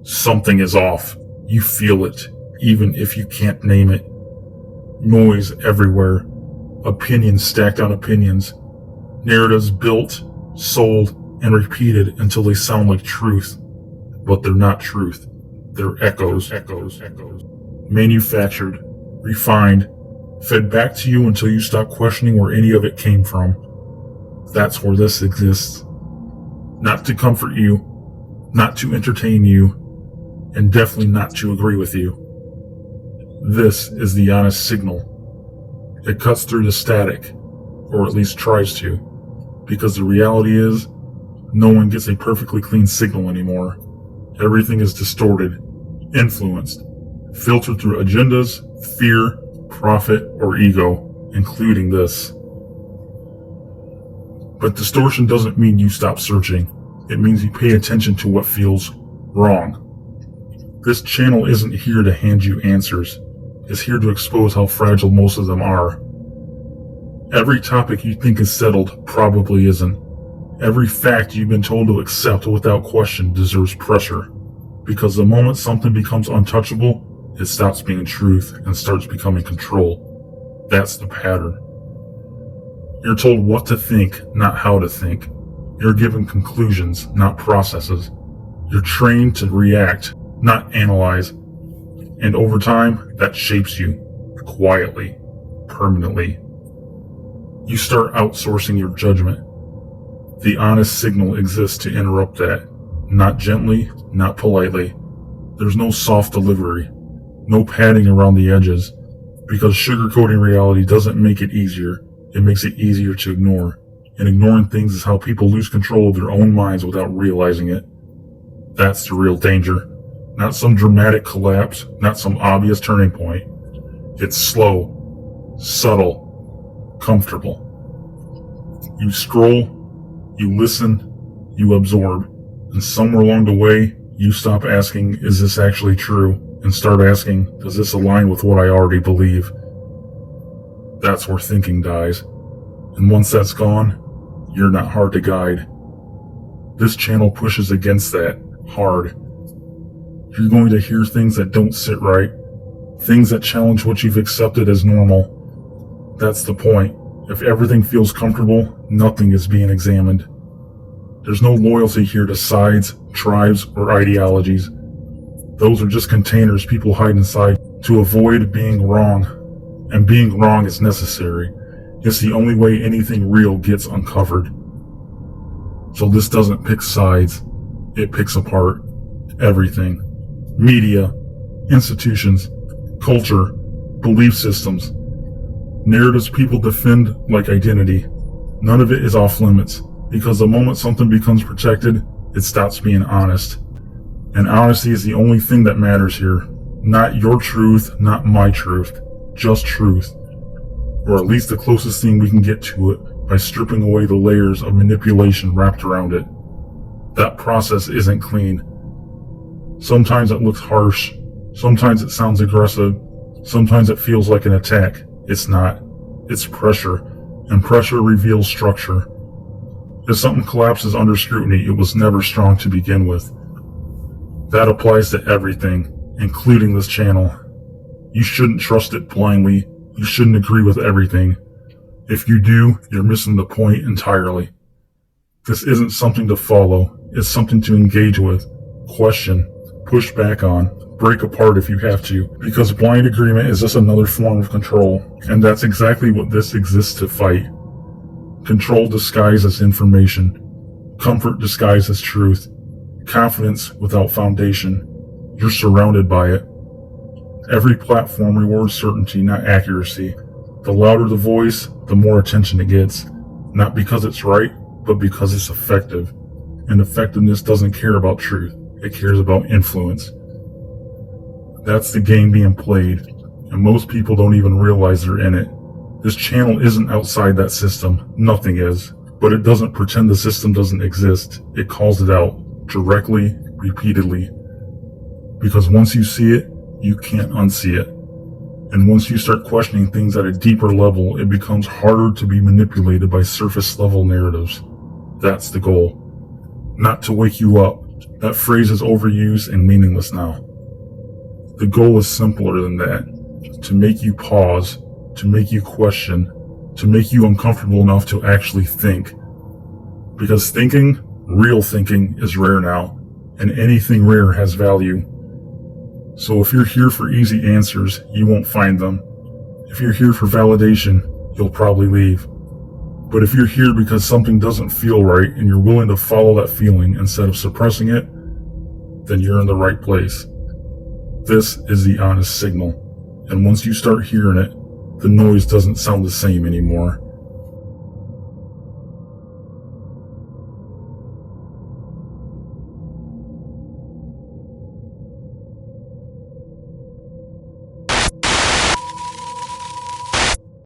Something is off. You feel it, even if you can't name it. Noise everywhere. Opinions stacked on opinions. Narratives built, sold, and repeated until they sound like truth. But they're not truth. They're echoes. Manufactured, refined, fed back to you until you stop questioning where any of it came from. That's where this exists. Not to comfort you, not to entertain you, and definitely not to agree with you. This is the honest signal. It cuts through the static, or at least tries to, because the reality is, no one gets a perfectly clean signal anymore. Everything is distorted, influenced, filtered through agendas, fear, profit, or ego, including this. But distortion doesn't mean you stop searching. It means you pay attention to what feels wrong. This channel isn't here to hand you answers. It's here to expose how fragile most of them are. Every topic you think is settled probably isn't. Every fact you've been told to accept without question deserves pressure. Because the moment something becomes untouchable, it stops being truth and starts becoming control. That's the pattern. You're told what to think, not how to think. You're given conclusions, not processes. You're trained to react, not analyze. And over time, that shapes you. Quietly. Permanently. You start outsourcing your judgment. The honest signal exists to interrupt that. Not gently, not politely. There's no soft delivery. No padding around the edges. Because sugarcoating reality doesn't make it easier. It makes it easier to ignore. And ignoring things is how people lose control of their own minds without realizing it. That's the real danger. Not some dramatic collapse, not some obvious turning point. It's slow, subtle, comfortable. You scroll, you listen, you absorb, and somewhere along the way, you stop asking, is this actually true? And start asking, does this align with what I already believe? That's where thinking dies. And once that's gone, you're not hard to guide. This channel pushes against that, hard. You're going to hear things that don't sit right, things that challenge what you've accepted as normal. That's the point. If everything feels comfortable, nothing is being examined. There's no loyalty here to sides, tribes, or ideologies. Those are just containers people hide inside to avoid being wrong. And being wrong is necessary. It's the only way anything real gets uncovered. So this doesn't pick sides. It picks apart everything. Media, institutions, culture, belief systems, narratives people defend like identity. None of it is off limits, because the moment something becomes protected, it stops being honest. And honesty is the only thing that matters here. Not your truth, not my truth, just truth. Or at least the closest thing we can get to it by stripping away the layers of manipulation wrapped around it. That process isn't clean. Sometimes it looks harsh, sometimes it sounds aggressive, sometimes it feels like an attack. It's not. It's pressure, and pressure reveals structure. If something collapses under scrutiny, it was never strong to begin with. That applies to everything, including this channel. You shouldn't trust it blindly. You shouldn't agree with everything. If you do, you're missing the point entirely. This isn't something to follow. It's something to engage with, question, push back on, break apart if you have to, because blind agreement is just another form of control, and that's exactly what this exists to fight. Control disguised as information, comfort disguised as truth, confidence without foundation. You're surrounded by it. Every platform rewards certainty, not accuracy. The louder the voice, the more attention it gets, not because it's right, but because it's effective. And effectiveness doesn't care about truth. It cares about influence. That's the game being played, and most people don't even realize they're in it. This channel isn't outside that system. Nothing is. But it doesn't pretend the system doesn't exist. It calls it out, directly, repeatedly. Because once you see it, you can't unsee it. And once you start questioning things at a deeper level, it becomes harder to be manipulated by surface level narratives. That's the goal. Not to wake you up, That phrase is overused and meaningless now. The goal is simpler than that. To make you pause, to make you question, to make you uncomfortable enough to actually think. Because thinking, real thinking, is rare now, and anything rare has value. So if you're here for easy answers, you won't find them. If you're here for validation, you'll probably leave. But if you're here because something doesn't feel right and you're willing to follow that feeling instead of suppressing it, then you're in the right place. This is the honest signal. And once you start hearing it, the noise doesn't sound the same anymore.